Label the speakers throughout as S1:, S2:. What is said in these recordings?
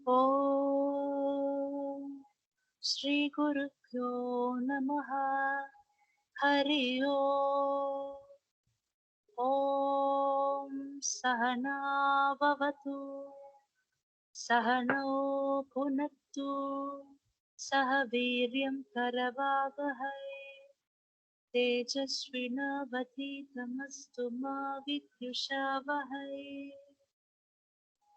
S1: Om Shri Guru Pyo Namaha Hari Om. Om Sahana Bhavatu Sahano Bhunattu Sah Veeryam Karavavahai Tejasvinavadhitamastu ma Vidyushavahai.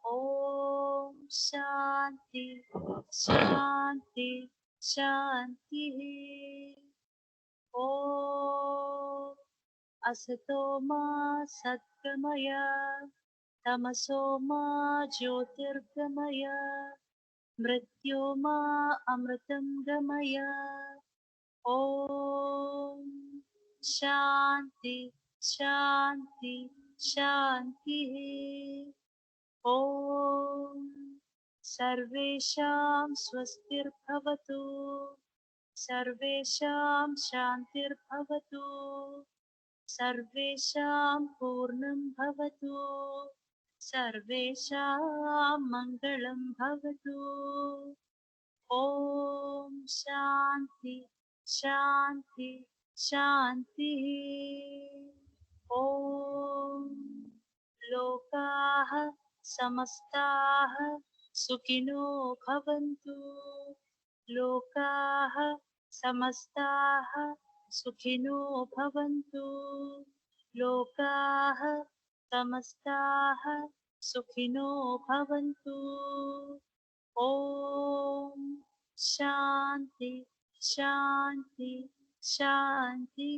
S1: Om Shanti Shanti Shanti. Om Asato ma Satgamaya Tamaso ma Jyotirgamaya Mrityoma Amritam Gamaya. Om Shanti Shanti Shanti. Om Sarvesham Swastirbhavatu Sarvesham Shantirbhavatu Sarvesham Purnam Bhavatu Sarvesham Mangalam Bhavatu. Om Shanti Shanti Shanti. Om Lokaha Samastaha Sukhino Bhavantu. Lokaha Samastaha Sukhino Bhavantu. Lokaha Samastaha Sukhino Bhavantu. Om Shanti Shanti Shanti.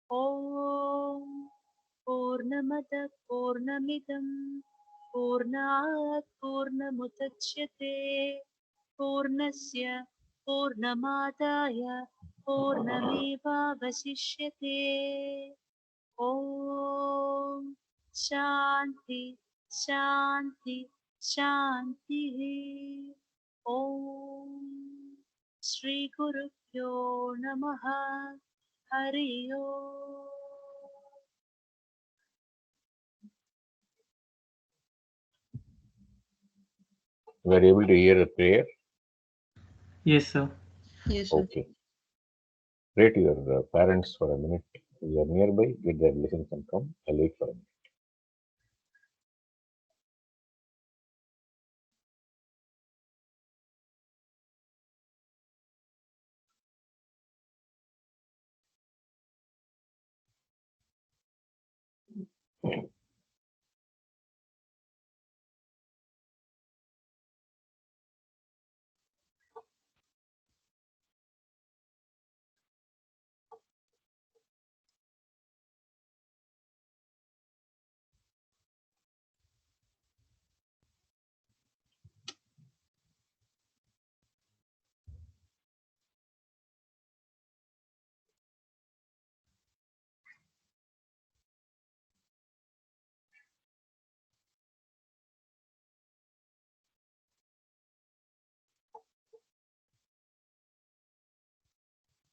S1: Om Purnamada Purnamidam Purnat Purnamudachyate Purnasya Purnamadaya Purnameva Vasishyate. Om Shanti Shanti Shanti. Om Shri Guru Pyo Namaha Hari Om.
S2: We are able to hear a prayer.
S3: Yes, sir.
S4: Yes, sir.
S2: Okay. Pray to your parents for a minute. If you are nearby, get their blessings and come. I'll wait for a minute.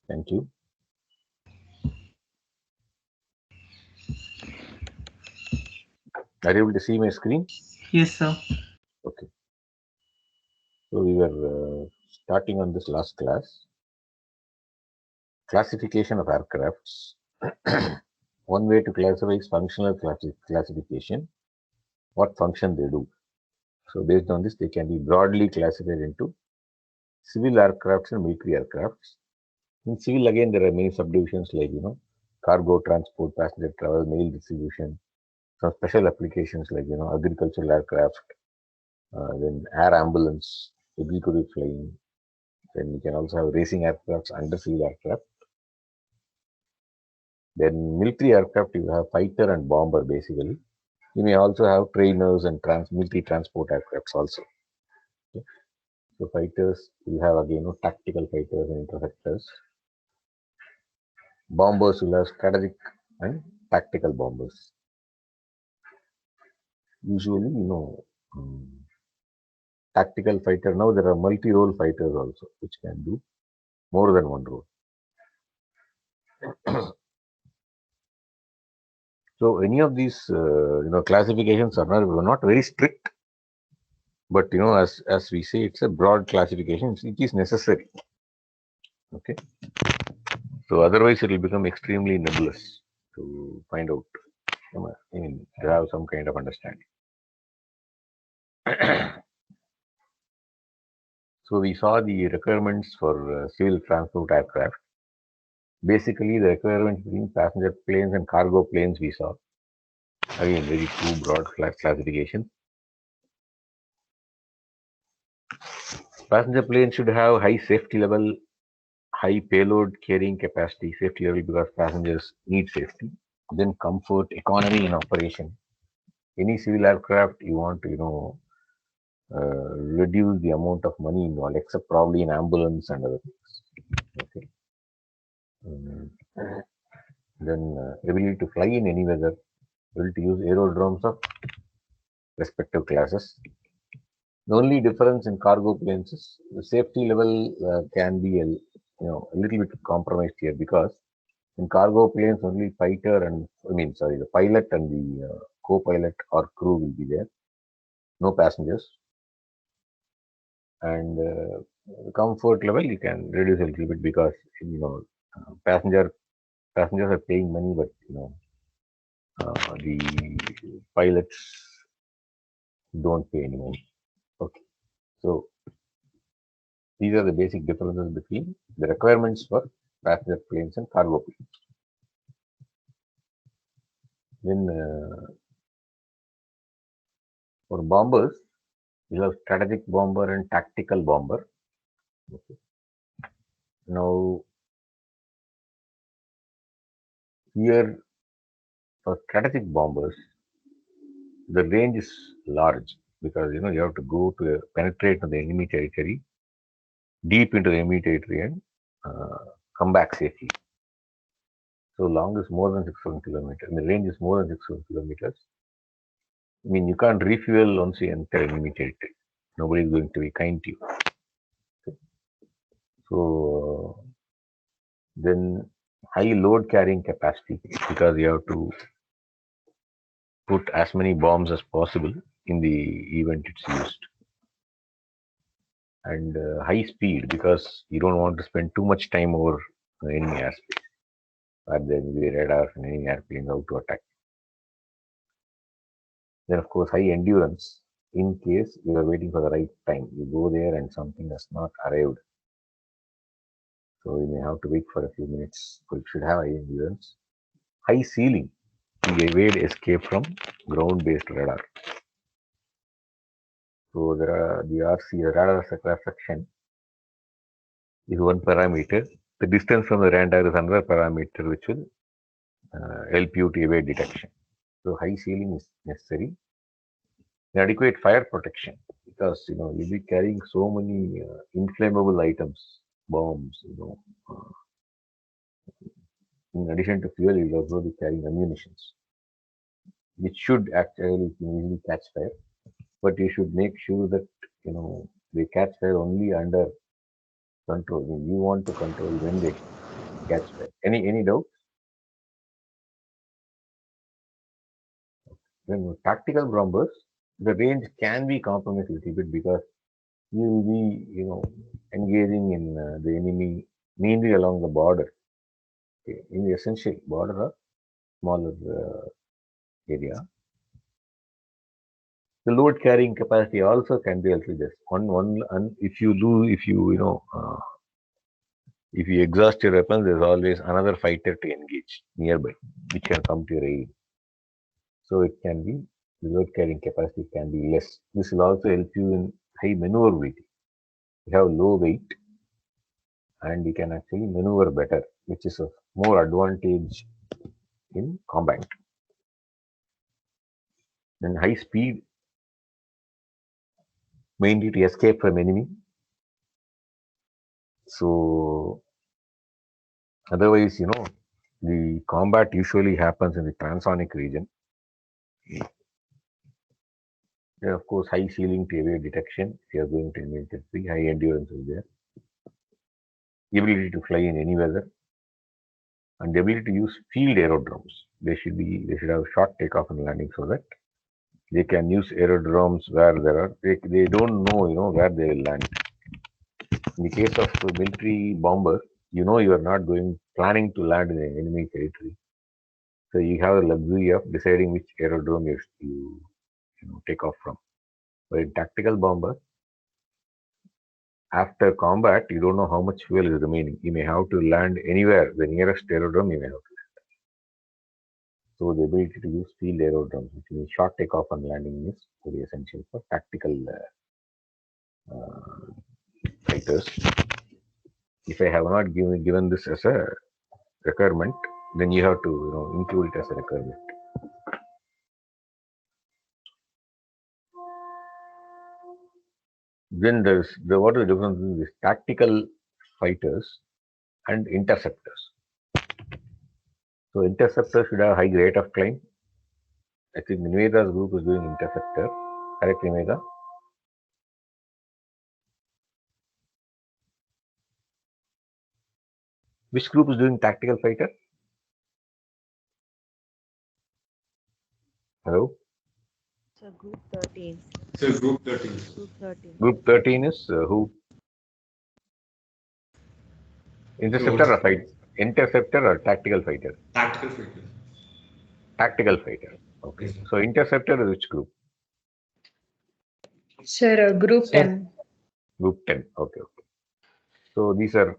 S2: Thank you. Are you able to see my screen?
S3: Yes, sir.
S2: Okay. So we were starting on this last class. Classification of aircrafts. One way to classify is functional classification. What function they do. So based on this, they can be broadly classified into civil aircrafts and military aircrafts. In civil, again, there are many subdivisions like, cargo transport, passenger travel, mail distribution, some special applications like, agricultural aircraft, then air ambulance, executive flying. Then you can also have racing aircrafts under civil aircraft. Then military aircraft, you have fighter and bomber basically. You may also have trainers and military transport aircrafts also. Okay. So fighters, you have again tactical fighters and interceptors. Bombers will have strategic and tactical bombers. Usually, tactical fighter. Now there are multi-role fighters also, which can do more than one role. So any of these, classifications were not very strict. But as we say, it's a broad classification. It is necessary. Okay. So otherwise, it will become extremely nebulous to find out. I mean, to have some kind of understanding. So we saw the requirements for civil transport aircraft. Basically, the requirements between passenger planes and cargo planes we saw. Again, very two broad classifications. Passenger planes should have high safety level, high payload carrying capacity, safety level because passengers need safety. Then comfort, economy in operation. Any civil aircraft you want to, reduce the amount of money involved, except probably in ambulance and other things. Okay. Then ability to fly in any weather, ability to use aerodromes of respective classes. The only difference in cargo planes is the safety level can be a little bit compromised here because in cargo planes only the pilot and the co-pilot or crew will be there, no passengers, and comfort level you can reduce a little bit because passengers are paying money, but the pilots don't pay any money. Okay, so these are the basic differences between the requirements for passenger planes and cargo planes. Then for bombers, you have strategic bomber and tactical bomber. Okay. Now here for strategic bombers, the range is large because you have to go to penetrate to the enemy territory, deep into the enemy territory, and come back safely. So long is more than 600 kilometers. And the range is more than 600 kilometers. I mean, you can't refuel once you enter enemy territory. Nobody is going to be kind to you. So then high load carrying capacity because you have to put as many bombs as possible in the event it's used. And high speed because you don't want to spend too much time over enemy airspace. Or there will be radars and any airplanes out to attack. Then of course high endurance in case you are waiting for the right time. You go there and something has not arrived. So you may have to wait for a few minutes. So you should have high endurance. High ceiling to evade escape from ground-based radar. So there are the RC, the radar cross section is one parameter. The distance from the radar is another parameter which will help you to evade detection. So high ceiling is necessary. Adequate fire protection because you'll be carrying so many inflammable items, bombs. In addition to fuel, you'll also be carrying ammunitions, which should actually easily catch fire. But you should make sure that they catch fire only under control. I mean, you want to control when they catch fire. Any doubt? Then tactical bombers, the range can be compromised a little bit because you will be engaging in the enemy mainly along the border. Okay. In the essential border or smaller area. The load carrying capacity also can be a little less. And if you exhaust your weapons, there's always another fighter to engage nearby, which can come to your aid. So it can be the load carrying capacity can be less. This will also help you in high maneuverability. You have low weight and you can actually maneuver better, which is of more advantage in combat. Then high speed, mainly to escape from enemy. So otherwise, the combat usually happens in the transonic region. Then of course, high ceiling to evade detection. If you are going to military, high endurance is there. Ability to fly in any weather, and the ability to use field aerodromes. They should have short takeoff and landing so that They can use aerodromes where there are, they don't know, where they will land. In the case of a military bomber, you are not planning to land in enemy territory. So you have the luxury of deciding which aerodrome you take off from. But in tactical bomber, after combat, you don't know how much fuel is remaining. You may have to land anywhere, the nearest aerodrome you may have to. So the ability to use field aerodromes, which means short takeoff and landing, is very essential for tactical fighters. If I have not given this as a requirement, then you have to include it as a requirement. Then what is the difference between these tactical fighters and interceptors? So interceptors should have high rate of climb. I think Niveda's group is doing interceptor. Correct, Niveda? Which group is doing tactical fighter? Hello?
S4: So group 13.
S5: So group 13.
S4: Group 13.
S2: Group 13 is who? Interceptor or fight? Interceptor or tactical fighter?
S5: Tactical fighter.
S2: Tactical fighter. Okay.
S5: Yes, sir.
S2: So interceptor is which group?
S6: Sir, group 10.
S2: Group 10. Okay. So these are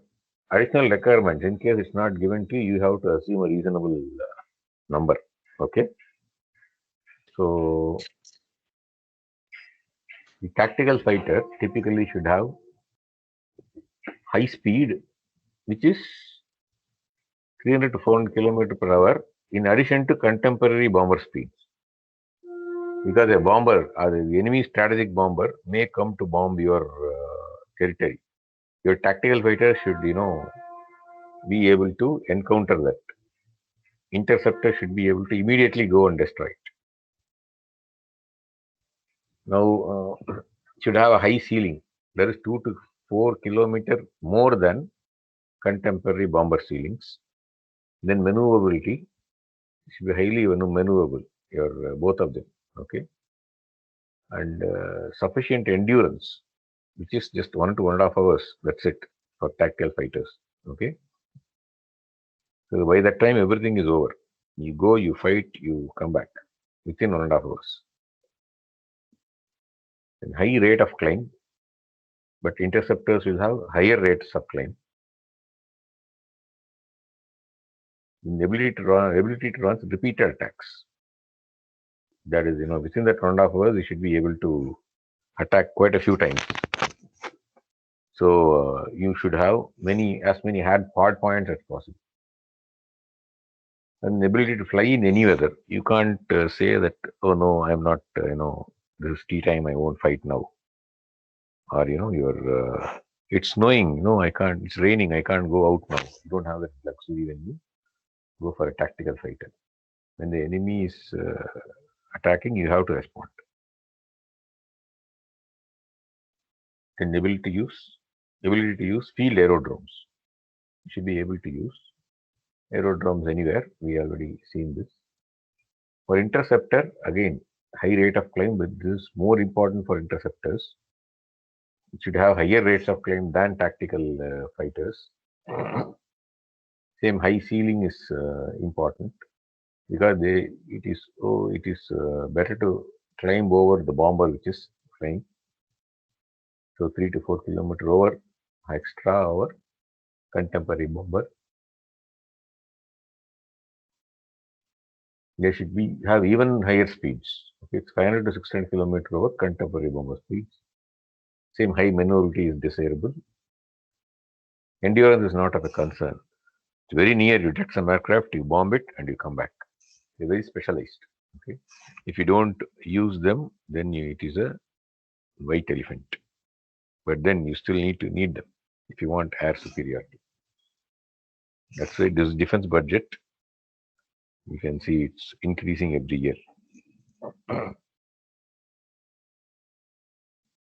S2: additional requirements. In case it's not given to you, you have to assume a reasonable number. Okay. So the tactical fighter typically should have high speed, which is 300 to 400 km per hour, in addition to contemporary bomber speeds. Because a bomber or the enemy strategic bomber may come to bomb your territory. Your tactical fighter should, be able to encounter that. Interceptor should be able to immediately go and destroy it. Now, should have a high ceiling. There is 2 to 4 km more than contemporary bomber ceilings. Then maneuverability should be highly maneuverable. Your both of them, okay, and sufficient endurance, which is just 1 to 1.5 hours. That's it for tactical fighters. Okay. So by that time, everything is over. You go, you fight, you come back within 1.5 hours. And high rate of climb, but interceptors will have higher rates of climb. The ability to run repeated attacks. That is, within that 1.5 hours, you should be able to attack quite a few times. So you should have as many hard points as possible. And the ability to fly in any weather. You can't say that, oh no, I'm not, this is tea time, I won't fight now. Or, it's snowing, I can't, it's raining, I can't go out now. You don't have that luxury when you go for a tactical fighter. When the enemy is attacking, you have to respond. Then ability to use field aerodromes. You should be able to use aerodromes anywhere. We already seen this. For interceptor, again, high rate of climb, but this is more important for interceptors. It should have higher rates of climb than tactical fighters. Same high ceiling is important because it is better to climb over the bomber which is flying. So 3 to 4 km over extra over contemporary bomber. They should have even higher speeds. Okay, it's 500 to 600 km over contemporary bomber speeds. Same high maneuverability is desirable. Endurance is not of a concern. It's very near. You detect some aircraft, you bomb it, and you come back. They're very specialized. Okay, if you don't use them, then it is a white elephant. But then you still need them if you want air superiority. That's why this defense budget, you can see it's increasing every year.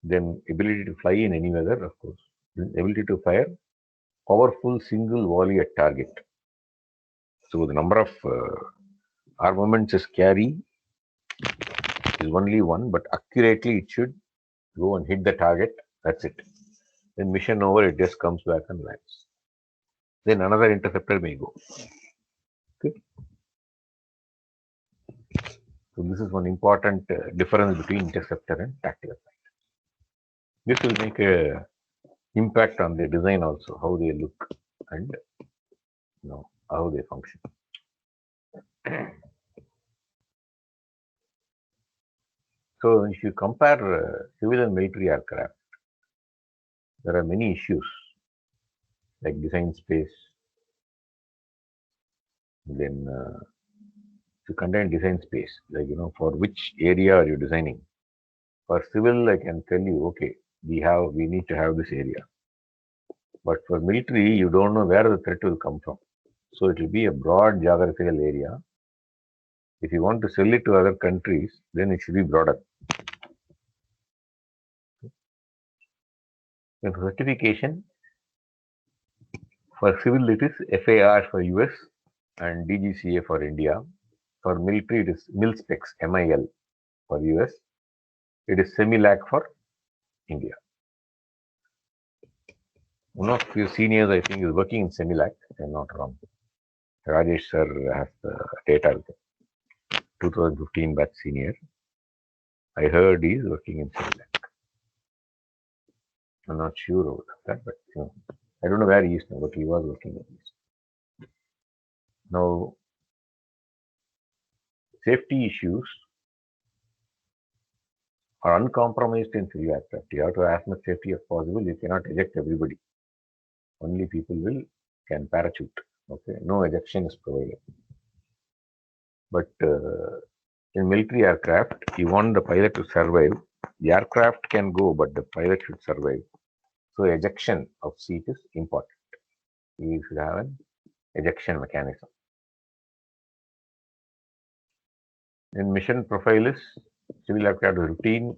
S2: Then ability to fly in any weather, of course. Then ability to fire powerful single volley at target. So the number of armaments is carry is only one, but accurately it should go and hit the target. That's it. Then mission over, it just comes back and lands. Then another interceptor may go. Okay. So this is one important difference between interceptor and tactical fighter. This will make a impact on the design also, how they look and how they function. So if you compare civil and military aircraft, there are many issues like design space. Then to contain design space, like for which area are you designing? For civil, I can tell you, okay, we need to have this area. But for military, you don't know where the threat will come from. So it will be a broad geographical area. If you want to sell it to other countries, then it should be broader. And for certification, for civil it is FAR for US and DGCA for India. For military, it is MIL-SPECS, MIL for US. It is SEMILAC for India. One of your seniors, I think, is working in SEMILAC, if I'm not wrong. Rajesh sir has the data. 2015 batch senior. I heard he is working in SEMILAC. I'm not sure about that, but I don't know where he is now, but he was working at least. Now, safety issues are uncompromised in civil aircraft. You have to have as much safety as possible. You cannot eject everybody. Only people can parachute. Okay, no ejection is provided. But in military aircraft, you want the pilot to survive. The aircraft can go, but the pilot should survive. So ejection of seat is important. You should have an ejection mechanism. In mission profile is civil aircraft routine,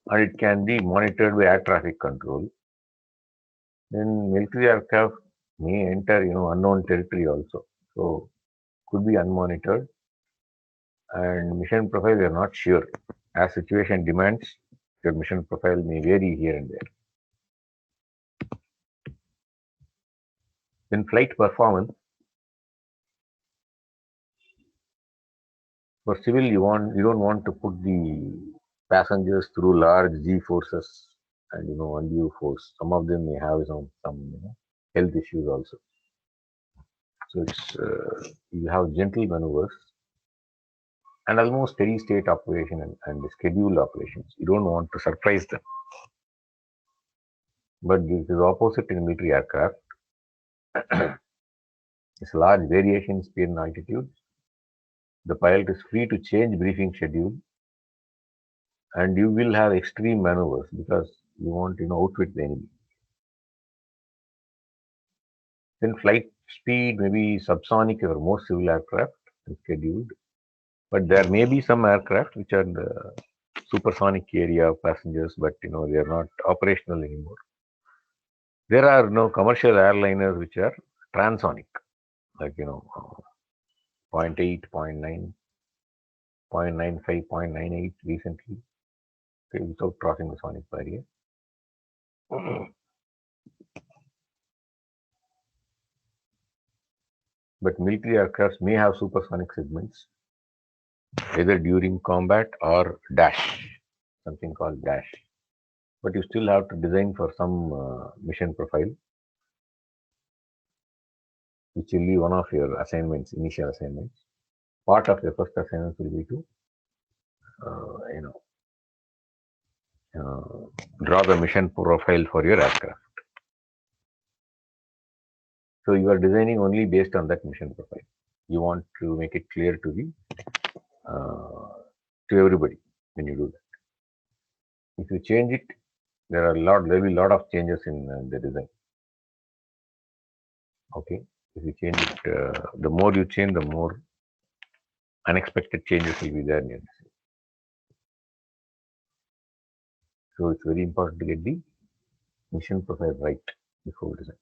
S2: and it can be monitored by air traffic control. Then military aircraft may enter unknown territory also, so could be unmonitored. And mission profile, we are not sure. As situation demands, your mission profile may vary here and there. In flight performance, for civil, you don't want to put the passengers through large G forces and undue force. Some of them may have some health issues also. So it's you have gentle maneuvers and almost steady state operation and scheduled operations. You don't want to surprise them. But this is opposite in military aircraft. It's a large variation in speed and altitude. The pilot is free to change briefing schedule, and you will have extreme maneuvers because you want outwit the enemy. Then flight speed may be subsonic for most civil aircraft and scheduled, but there may be some aircraft which are in the supersonic area of passengers, but they are not operational anymore. There are no commercial airliners which are transonic, like 0.8, 0.9, 0.95, 0.98 recently, okay, without crossing the sonic barrier. But military aircraft may have supersonic segments, either during combat or dash, something called dash. But you still have to design for some mission profile, which will be one of your assignments, initial assignments. Part of your first assignment will be to, draw the mission profile for your aircraft. So you are designing only based on that mission profile. You want to make it clear to everybody when you do that. If you change it, there will be a lot of changes in the design. Okay, if you change it, the more you change, the more unexpected changes will be there in your design. So it's very important to get the mission profile right before design.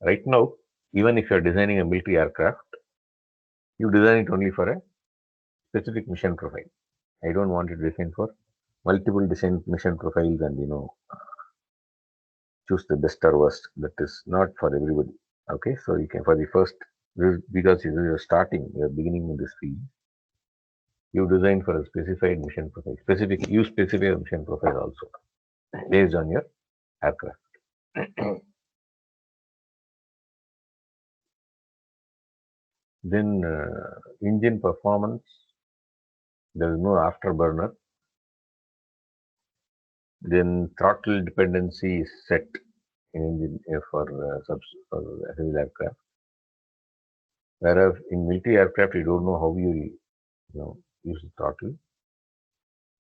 S2: Right now, even if you are designing a military aircraft, you design it only for a specific mission profile. I don't want it designed for multiple design mission profiles and choose the best or worst. That is not for everybody. Okay, so you can for the first because you're starting, you're beginning in this field. You design for a specified mission profile. You specify a mission profile also based on your aircraft. Then engine performance. There is no afterburner. Then throttle dependency is set in engine for civil aircraft. Whereas in military aircraft, you don't know how you use the throttle.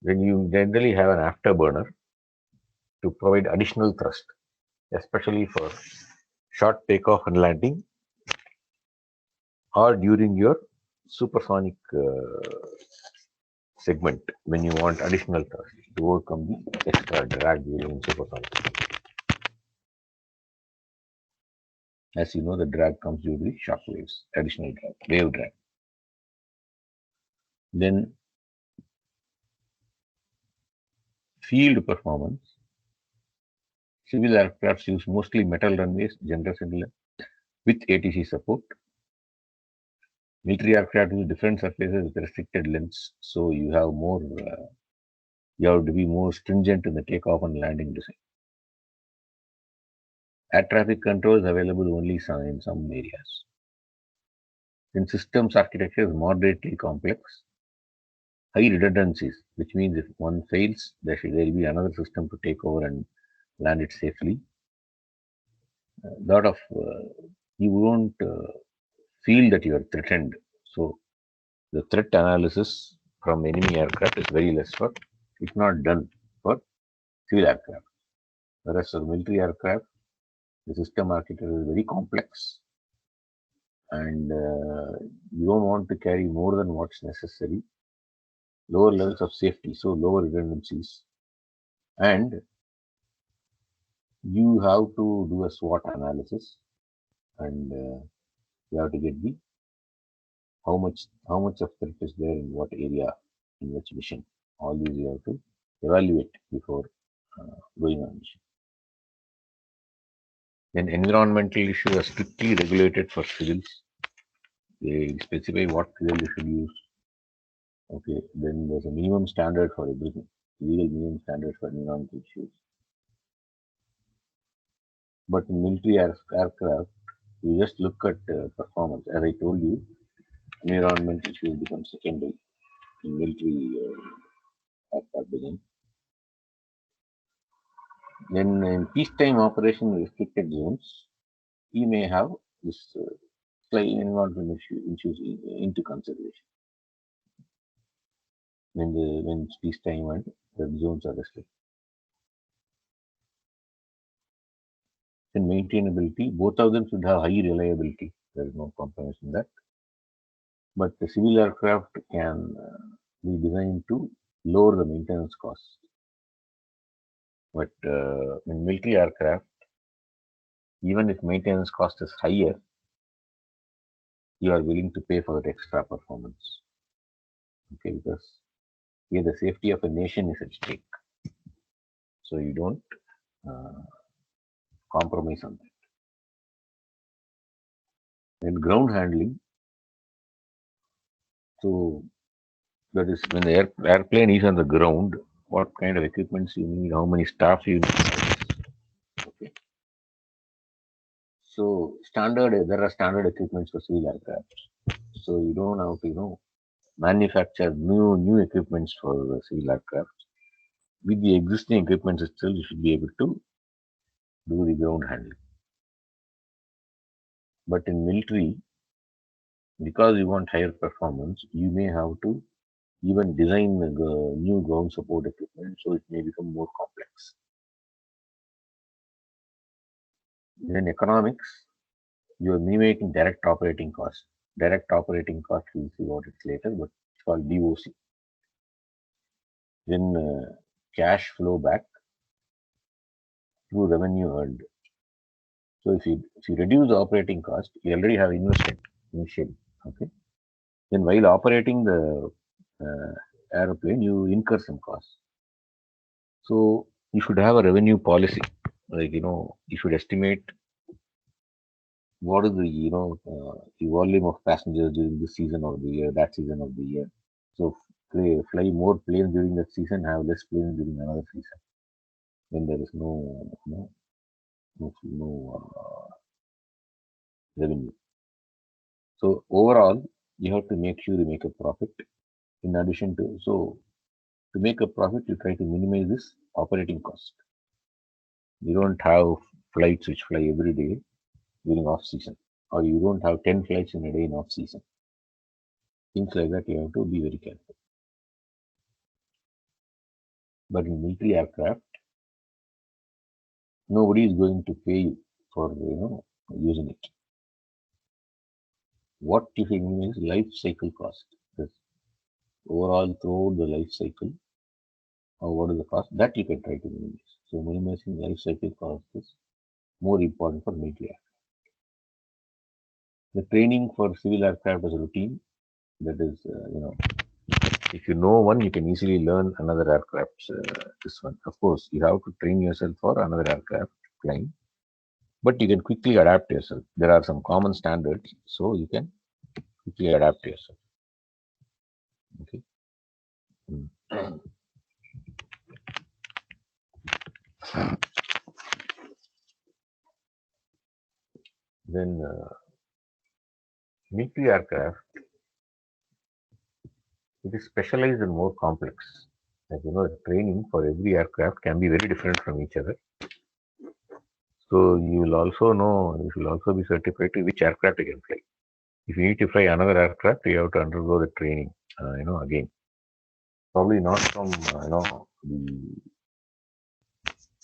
S2: Then you generally have an afterburner to provide additional thrust, especially for short takeoff and landing or during your supersonic segment when you want additional thrust to overcome the extra drag during supersonic. As you know, the drag comes due to the shock waves, additional drag, wave drag. Then field performance. Civil aircrafts use mostly metal runways, generally with ATC support. Military aircraft use different surfaces with restricted lengths, so you have more. You have to be more stringent in the takeoff and landing design. Air traffic control is available only in some areas. Then systems architecture is moderately complex. High redundancies, which means if one fails, there will be another system to take over and land it safely. You won't feel that you are threatened. So the threat analysis from enemy aircraft is very less it's not done for civil aircraft. Whereas for military aircraft, the system architecture is very complex and you don't want to carry more than what's necessary. Lower levels of safety, so lower redundancies. And you have to do a SWOT analysis and you have to get how much of threat is there in what area, in which mission. All these you have to evaluate before going on mission. Then environmental issues are strictly regulated for civils. They specify what fuel you should use. Okay, then there's a minimum standard for everything. Legal minimum standards for environmental issues. But in military aircraft, you just look at performance. As I told you, environment issues become secondary in military aircraft design. Then in peacetime operation restricted zones, you may have this slight environmental issues into consideration. When it's peacetime and the zones are restricted. And maintainability, both of them should have high reliability. There is no compromise in that. But the civil aircraft can be designed to lower the maintenance costs. But in military aircraft, even if maintenance cost is higher, you are willing to pay for that extra performance. Okay, because here the safety of a nation is at stake. So you don't compromise on that. And ground handling, so that is when the airplane is on the ground, what kind of equipments you need, how many staff you need. Okay. So there are standard equipments for civil aircraft. So you don't have to, manufacture new equipments for civil aircraft. With the existing equipment itself, you should be able to do the ground handling. But in military, because you want higher performance, you may have to even design new ground support equipment, so it may become more complex. Then economics, you are minimizing direct operating costs. Direct operating cost, we'll see what it's later, but it's called DOC. Then cash flow back through revenue earned. So if you reduce the operating cost, you already have invested initially. Okay. Then while operating the aeroplane, you incur some costs. So you should have a revenue policy. Like, you should estimate what is the volume of passengers during this season of the year, that season of the year. So fly more planes during that season, have less planes during another season. Then there is no revenue. So overall, you have to make sure you make a profit. In addition to make a profit, you try to minimize this operating cost. You don't have flights which fly every day during off season, or you don't have 10 flights in a day in off season. Things like that you have to be very careful. But in military aircraft, nobody is going to pay you for using it. What you can minimize is life cycle cost. This overall throughout the life cycle, or what is the cost that you can try to minimize. So minimizing life cycle cost is more important for military aircraft. The training for civil aircraft is routine. That is, if you know one, you can easily learn another aircraft. This one, of course, you have to train yourself for another aircraft flying, but you can quickly adapt yourself. There are some common standards, so you can quickly adapt yourself. Okay. Then military aircraft, it is specialized and more complex. Like, the training for every aircraft can be very different from each other. So you will also know, you should also be certified to which aircraft you can fly. If you need to fly another aircraft, you have to undergo the training, again. Probably not from, the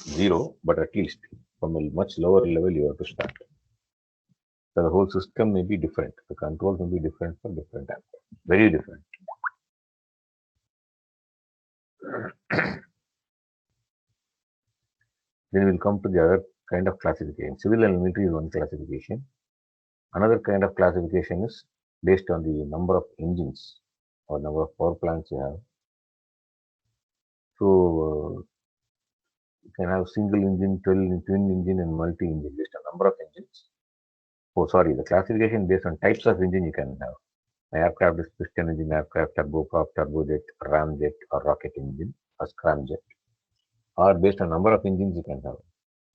S2: zero, but at least from a much lower level you have to start. So the whole system may be different. The controls may be different for different aircraft. Very different. Then we'll come to the other kind of classification. Civil and military is one classification. Another kind of classification is based on the number of engines or number of power plants you have. So you can have single engine, twin engine, and multi engine based on number of engines. Oh, sorry, the classification based on types of engine you can have. An aircraft is piston engine aircraft, turboprop, turbojet, ramjet, or rocket engine, or scramjet. Or based on number of engines you can have.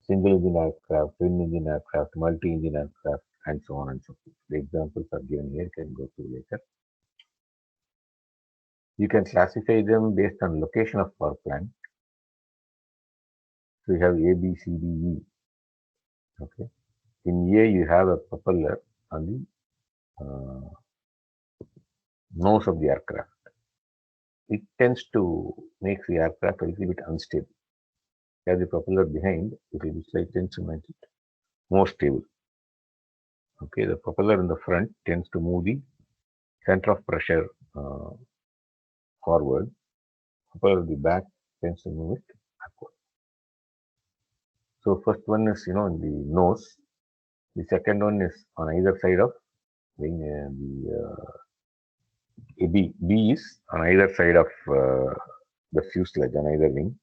S2: Single engine aircraft, twin engine aircraft, multi engine aircraft, and so on and so forth. The examples are given here, you can go through later. You can classify them based on location of power plant. So you have A, B, C, D, E. Okay. In A, you have a propeller on the nose of the aircraft. It tends to make the aircraft a little bit unstable. You have the propeller behind, it will be slightly tends to make it more stable. Okay, the propeller in the front tends to move the center of pressure forward. Propeller at the back tends to move it backward. So first one is in the nose. The second one is on either side of wing. B is on either side of the fuselage on either wing.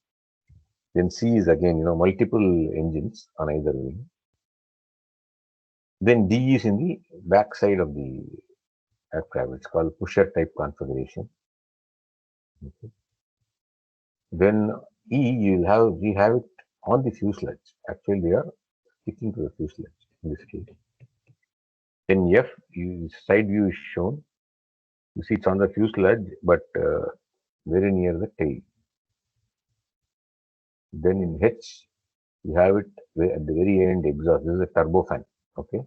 S2: Then C is again multiple engines on either wing. Then D is in the back side of the aircraft. It's called pusher type configuration. Okay. Then E, we have it on the fuselage. Actually, they are sticking to the fuselage in this case. Then F, side view is shown. You see it's on the fuselage, but very near the tail. Then in H, you have it at the very end exhaust. This is a turbofan. Okay.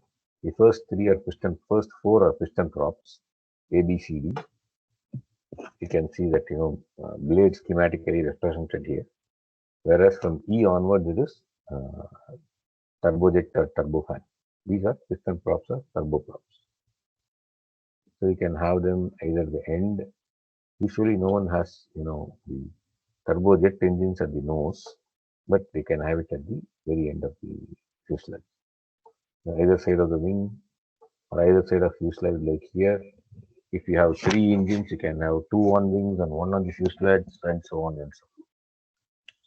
S2: The first four are piston props, A, B, C, D. You can see that blade schematically represented here. Whereas from E onwards, it is turbojet or turbofan. These are piston props or turboprops. So you can have them either the end. Usually, no one has the turbojet engines at the nose, but they can have it at the very end of the fuselage. Either side of the wing or either side of fuselage, like here, If you have 3 engines, you can have 2 on wings and 1 on the fuselage, and so on and so forth.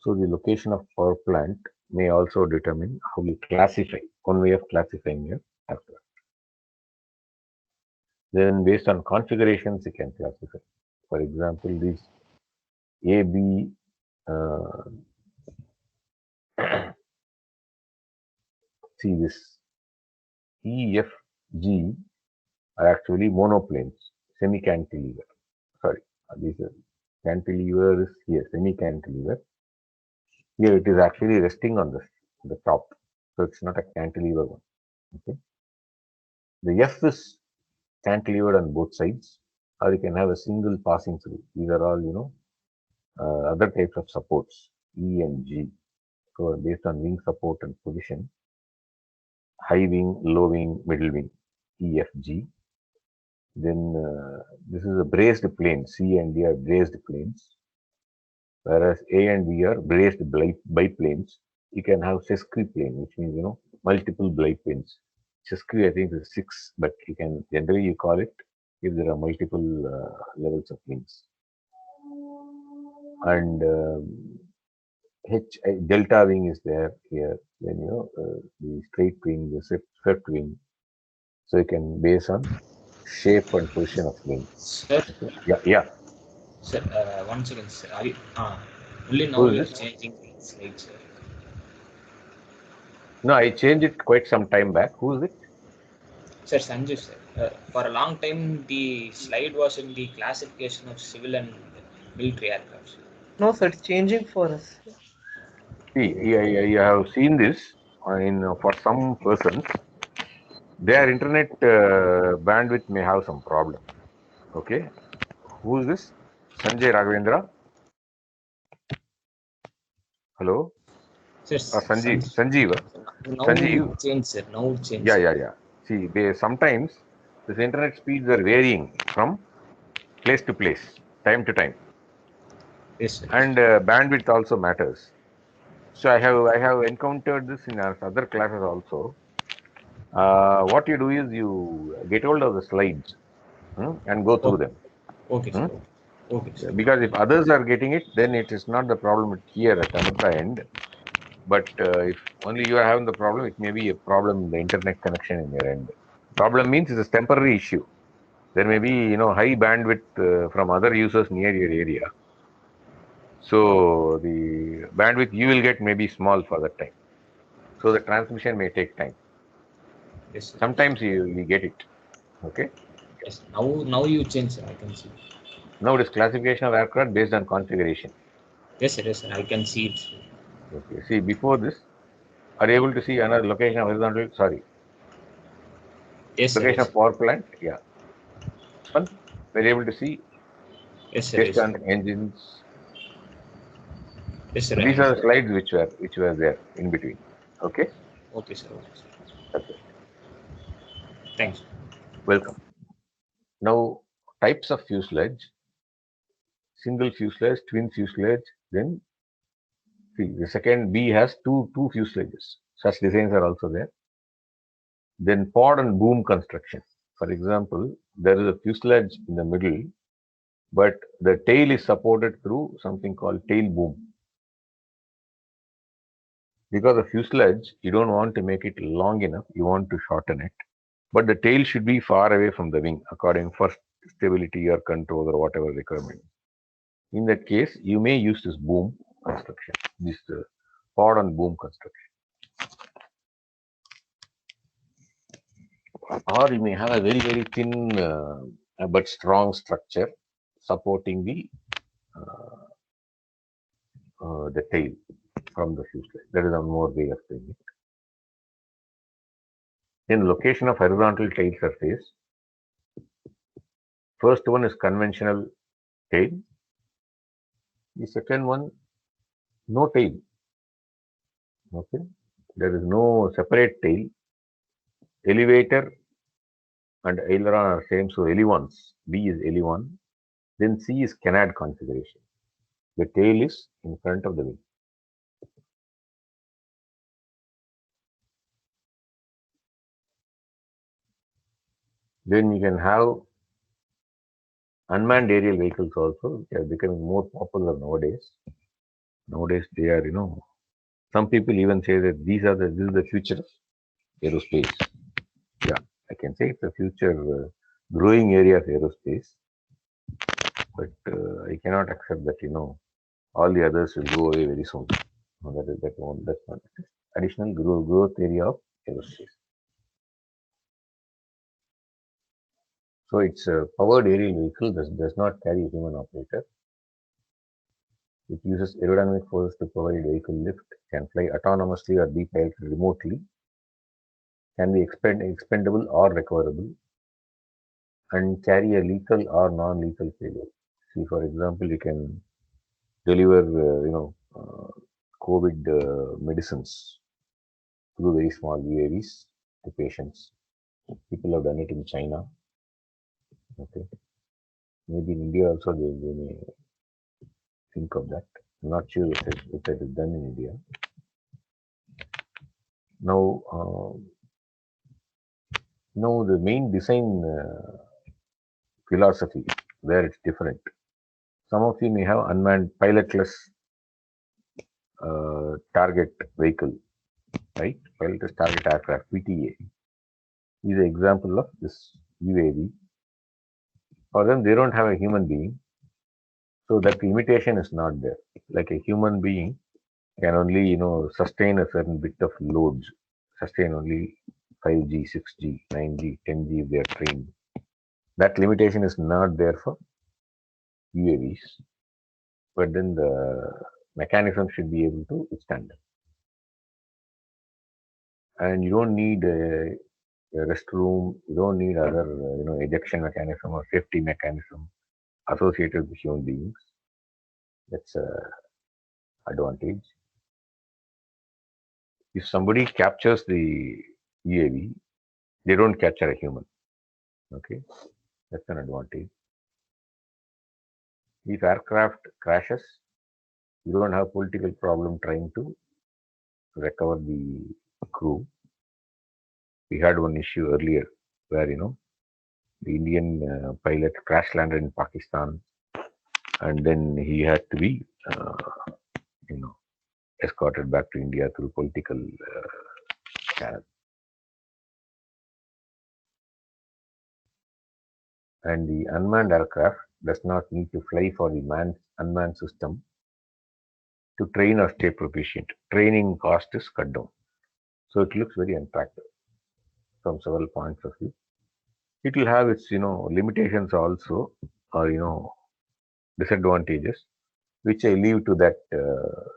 S2: So the location of power plant may also determine how you classify. One way of classifying your aircraft. Then based on configurations, you can classify. For example, this A, B, see this E, F, G are actually monoplanes, semi-cantilever. Sorry, these are cantilever is here, semi-cantilever. Here it is actually resting on the top, so it's not a cantilever one. Okay, the F is cantilevered on both sides, or you can have a single passing through. These are all other types of supports, E and G. So based on wing support and position, high wing, low wing, middle wing, E, F, G. Then this is a braced plane. C and D are braced planes, whereas A and B are braced biplanes. You can have sesquiplane, which means multiple biplanes. Sesqui, I think, is 6, but you can generally you call it if there are multiple levels of wings. And delta wing is there here. Then the straight wing, the swept wing. So you can base on shape and position of wing.
S6: Sir,
S2: Okay. Yeah.
S6: sir, 1 second, sir. Are you, only now
S2: Who is
S6: you are
S2: this?
S6: changing the slide, sir.
S2: No, I changed it quite some time back. Who is it?
S6: Sir, Sanjay, sir. For a long time, the slide was in the classification of civil and military aircraft, sir.
S3: No, sir, it's changing for us.
S2: See, I have seen this for some persons. Their internet bandwidth may have some problem. Okay. Who is this? Sanjay Raghavendra? Hello?
S6: Sir,
S2: Sanjeev.
S6: Sanjay.
S2: Sanjeev.
S6: Now
S2: Sanjeev.
S6: change, sir. Now change,
S2: Yeah,
S6: sir.
S2: yeah, yeah. See, sometimes this internet speeds are varying from place to place, time to time,
S6: Yes, sir.
S2: and bandwidth also matters. So I have encountered this in our other classes also. What you do is you get hold of the slides and go through
S6: Okay,
S2: them.
S6: okay, sir.
S2: Hmm?
S6: Okay, sir.
S2: Because if others are getting it, then it is not the problem here at another end. But if only you are having the problem, it may be a problem in the internet connection in your end. Problem means it's a temporary issue. There may be high bandwidth from other users near your area. So the bandwidth you will get may be small for that time. So the transmission may take time.
S6: Yes, sir.
S2: Sometimes you get it. Okay.
S6: Yes. Now you change, sir. I can see.
S2: Now it is classification of aircraft based on configuration.
S6: Yes, sir. Yes, sir. I can see it, sir.
S2: Okay. See, before this, are you able to see another location of horizontal? Sorry,
S6: Yes, sir.
S2: location
S6: Yes,
S2: of
S6: sir.
S2: power plant. Yeah. This one, we're able to see
S6: Yes, sir.
S2: test
S6: Yes, sir.
S2: on engines.
S6: Yes, sir.
S2: So
S6: I
S2: these
S6: am.
S2: are the slides which were there in between. Okay.
S6: Okay, sir. Okay, sir.
S2: That's it.
S6: Thanks.
S2: Welcome. Now, types of fuselage: single fuselage, twin fuselage. Then see the second B has two fuselages. Such designs are also there. Then pod and boom construction. For example, there is a fuselage in the middle, but the tail is supported through something called tail boom. Because the fuselage, you don't want to make it long enough, you want to shorten it. But the tail should be far away from the wing, according for stability or control or whatever requirement. In that case, you may use this boom construction, this pod and boom construction. Or you may have a very, very thin but strong structure supporting the tail from the fuselage. That is one more way of doing it. Then location of horizontal tail surface. First one is conventional tail. The second one, no tail. Okay. There is no separate tail. Elevator and aileron are same, so elevons. B is elevon. Then C is canard configuration. The tail is in front of the wing. Then you can have Unmanned aerial vehicles also, they are becoming more popular nowadays. Nowadays, they are, some people even say that this is the future of aerospace. Yeah, I can say it's a future growing area of aerospace, but I cannot accept that, all the others will go away very soon. No, that's not additional growth area of aerospace. So it's a powered aerial vehicle that does not carry a human operator. It uses aerodynamic forces to provide vehicle lift, can fly autonomously or be piloted remotely, can be expendable or recoverable, and carry a lethal or non-lethal payload. See, for example, you can deliver, COVID medicines through very small UAVs to patients. People have done it in China. Okay, maybe in India also they may think of that. I'm not sure if that is done in India. Now, the main design philosophy where it's different. Some of you may have unmanned pilotless target vehicle, right? Pilotless target aircraft, PTA, is an example of this UAV. For them, they don't have a human being, so that limitation is not there. Like a human being can only, sustain a certain bit of loads, sustain only 5G, 6G, 9G, 10G if they are trained. That limitation is not there for UAVs, but then the mechanism should be able to withstand them. And you don't need a restroom, you don't need other, ejection mechanism or safety mechanism associated with human beings. That's a advantage. If somebody captures the UAV, they don't capture a human. Okay, that's an advantage. If aircraft crashes, you don't have political problem trying to recover the crew. We had one issue earlier where the Indian pilot crash landed in Pakistan, and then he had to be escorted back to India through political channel. And the unmanned aircraft does not need to fly for the unmanned system to train or stay proficient. Training cost is cut down. So it looks very attractive from several points of view. It will have its, limitations also, or, disadvantages, which I leave to that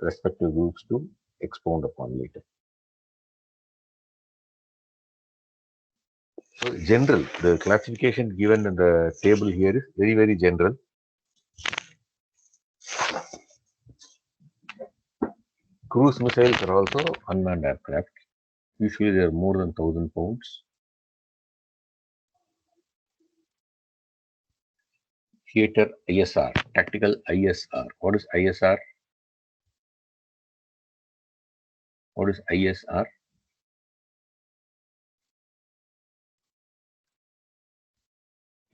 S2: respective groups to expound upon later. So general, the classification given in the table here is very, very general. Cruise missiles are also unmanned aircraft. Usually they are more than 1,000 pounds. Theater ISR, tactical ISR. What is ISR? What is ISR?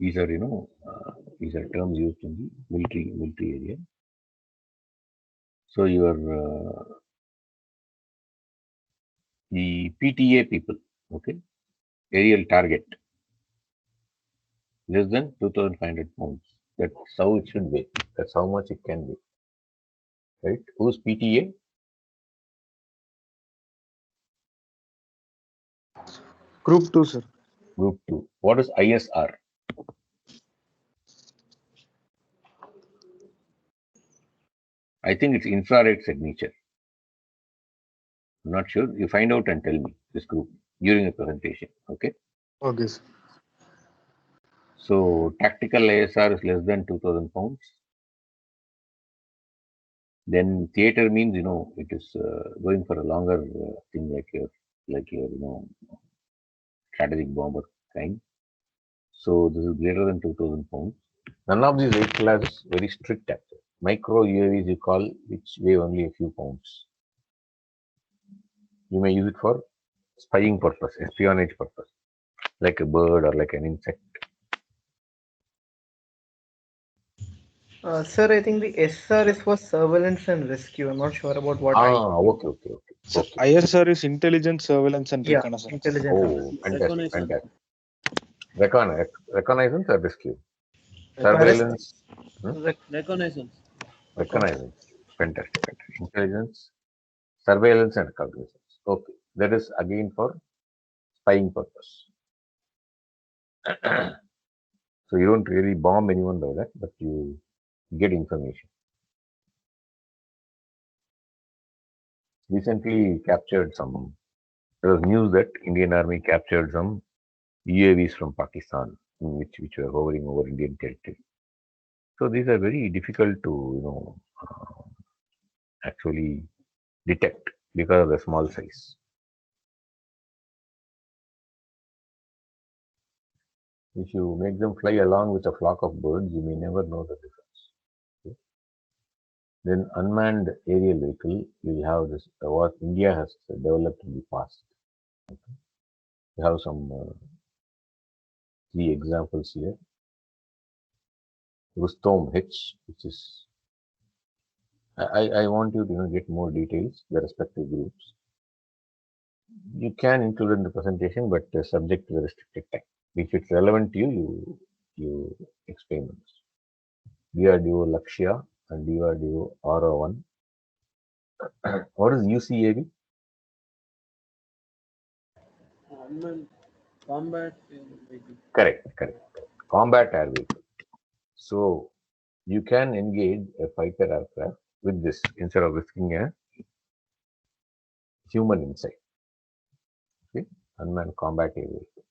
S2: These are, these are terms used in the military area. So your the PTA people, okay, aerial target less than 2,500 pounds. That's how it should weigh. That's how much it can weigh. Right? Who's PTA?
S7: Group 2, sir.
S2: Group 2. What is ISR? I think it's infrared signature. I'm not sure. You find out and tell me this group during the presentation. Okay.
S7: Okay, sir.
S2: So tactical ISR is less than 2,000 pounds. Then theater means it is going for a longer thing like your strategic bomber kind. So this is greater than 2,000 pounds. None of these weight classes very strict actually. Micro UAVs you call, which weigh only a few pounds. You may use it for spying purpose, espionage purpose, like a bird or like an insect.
S3: Sir, I think the SR is for surveillance and rescue. I'm not sure about what I.
S2: Okay.
S7: Sir,
S2: Okay.
S7: ISR is intelligence, surveillance, and
S3: Yeah,
S7: reconnaissance.
S3: intelligence.
S2: Oh, fantastic.
S8: Reconnaissance.
S2: Reconnaissance or rescue?
S3: Rest,
S2: Surveillance, hmm?
S8: Reconnaissance.
S2: Reconnaissance. Fantastic. Intelligence, surveillance, and reconnaissance. Okay. That is again for spying purpose. So you don't really bomb anyone by that, but you get information. Recently captured some. There was news that Indian Army captured some UAVs from Pakistan, which were hovering over Indian territory. So these are very difficult to actually detect because of the small size. If you make them fly along with a flock of birds, you may never know the difference. Okay? Then unmanned aerial vehicle, you have this what India has developed in the past. Okay? We have some three examples here. Rustom H, which is I want you to get more details, the respective groups. You can include in the presentation, but subject to the restricted time. If it's relevant to you, you explain this. DRDO Lakshya and DRDO RO1. What is UCAV?
S8: Combat vehicle.
S2: Correct. Combat air vehicle. So you can engage a fighter aircraft with this instead of risking a human inside. Okay? Unmanned combat air vehicle.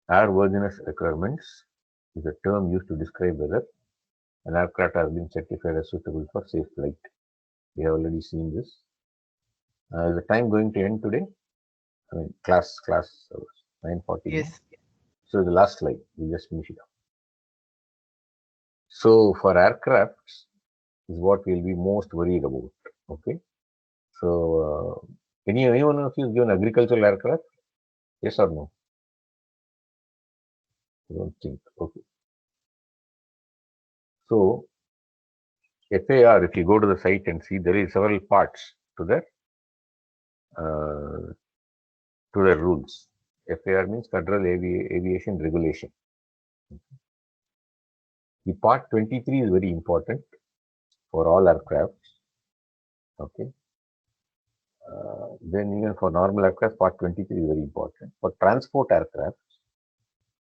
S2: Airworthiness requirements is a term used to describe whether an aircraft has been certified as suitable for safe flight. We have already seen this. Is the time going to end today? I mean, class 9:40.
S3: Yes.
S2: So the last slide, we just finish it up. So for aircrafts is what we'll be most worried about. Okay. So anyone of you given agricultural aircraft? Yes or no? I don't think. Okay. So FAR, if you go to the site and see, there is several parts to uh, their rules. FAR means Federal Aviation Regulation. The part 23 is very important for all aircrafts. Okay. Then even for normal aircraft, part 23 is very important. For transport aircraft,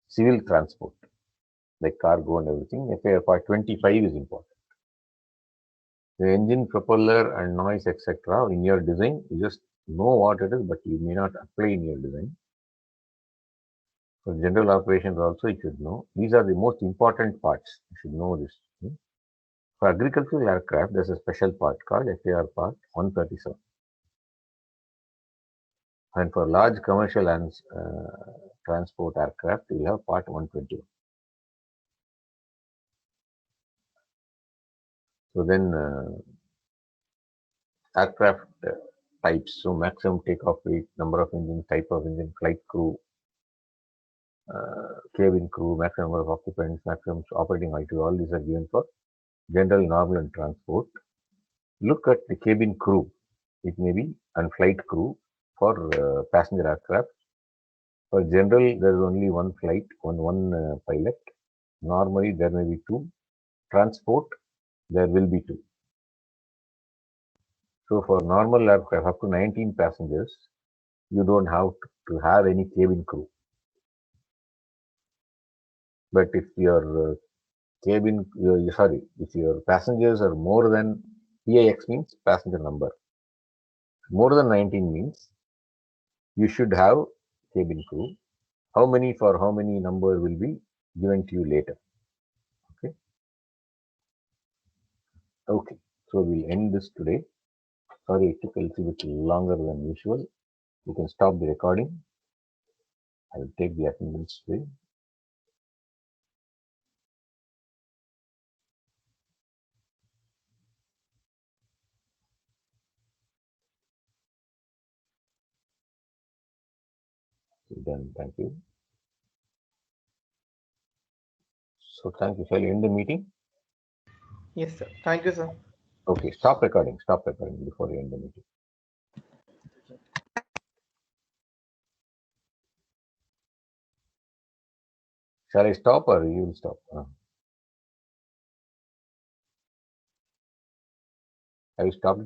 S2: civil transport, like cargo and everything, FAR part 25 is important. The engine, propeller, and noise, etc. in your design, you just know what it is, but you may not apply in your design. For general operations also, you should know. These are the most important parts. You should know this. For agricultural aircraft, there's a special part called FAR part 137. And for large commercial and transport aircraft, you have part 121. So then aircraft types, so maximum takeoff weight, number of engines, type of engine, flight crew, cabin crew, maximum number of occupants, maximum operating altitude, all these are given for general, normal, and transport. Look at the cabin crew. It may be and flight crew for passenger aircraft. For general, there is only one flight, one pilot. Normally, there may be two. Transport, there will be two. So for normal aircraft up to 19 passengers, you don't have to have any cabin crew. But if your if your passengers are more than PIX means passenger number, more than 19 means you should have cabin crew. How many for how many number will be given to you later. Okay. Okay. So we'll end this today. Sorry, it took a little bit longer than usual. You can stop the recording. I will take the attendance today. Done. Thank you. So thank you. Shall we end the meeting?
S3: Yes, sir. Thank you, sir.
S2: Okay, stop recording. Stop recording before you end the meeting. Shall I stop or you will stop? Have you stopped?